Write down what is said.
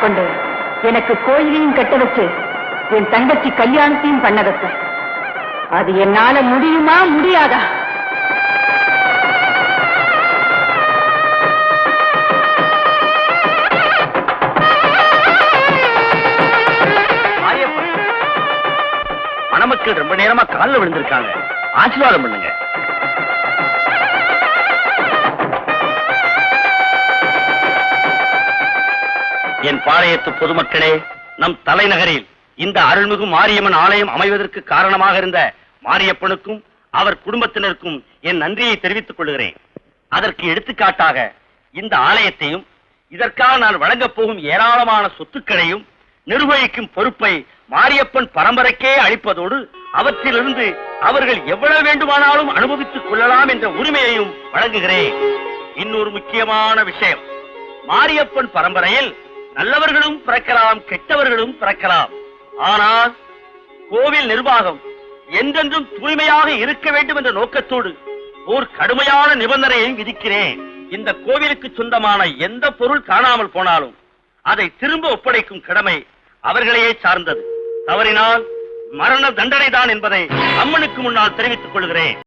கொண்டு எனக்கு கோயிலையும் கட்ட வச்சு என் தங்கச்சி கல்யாணத்தையும் பண்ண வைப்ப. அது என்னால முடியுமா முடியாதா? மணமக்கள் ரொம்ப நேரமா காலில் விழுந்திருக்காங்க, ஆசீர்வாதம் பண்ணுங்க. என் பாளையத்து பொதுமக்களே, நம் தலைநகரில் இந்த அருள்மிகு மாரியம்மன் ஆலயம் அமைவதற்கு காரணமாக இருந்த மாரியப்பனுக்கும் அவர் குடும்பத்தினருக்கும் என் நன்றியை தெரிவித்துக் கொள்கிறேன். அதற்கு எடுத்துக்காட்டாக இந்த ஆலயத்தையும் இதற்காக நான் வழங்கப் போகும் ஏராளமான சொத்துக்களையும் நிர்வகிக்கும் பொறுப்பை மாரியப்பன் பரம்பரைக்கே அளிப்பதோடு அவற்றிலிருந்து அவர்கள் எவ்வளவு வேண்டுமானாலும் அனுபவித்துக் கொள்ளலாம் என்ற உரிமையையும் வழங்குகிறேன். இன்னொரு முக்கியமான விஷயம், மாரியப்பன் பரம்பரையில் நல்லவர்களும் பிறக்கலாம், கெட்டவர்களும் பிறக்கலாம். ஆனால் கோவில் நிர்வாகம் என்றென்றும் தூய்மையாக இருக்க வேண்டும் என்ற நோக்கத்தோடு ஒரு கடுமையான நிபந்தனையை விதிக்கிறேன். இந்த கோவிலுக்கு சொந்தமான எந்த பொருள் காணாமல் போனாலும் அதை திரும்ப ஒப்படைக்கும் கடமை அவர்களையே சார்ந்தது. தவறினால் மரண தண்டனை தான் என்பதை அம்மனுக்கு முன்னால் தெரிவித்துக் கொள்கிறேன்.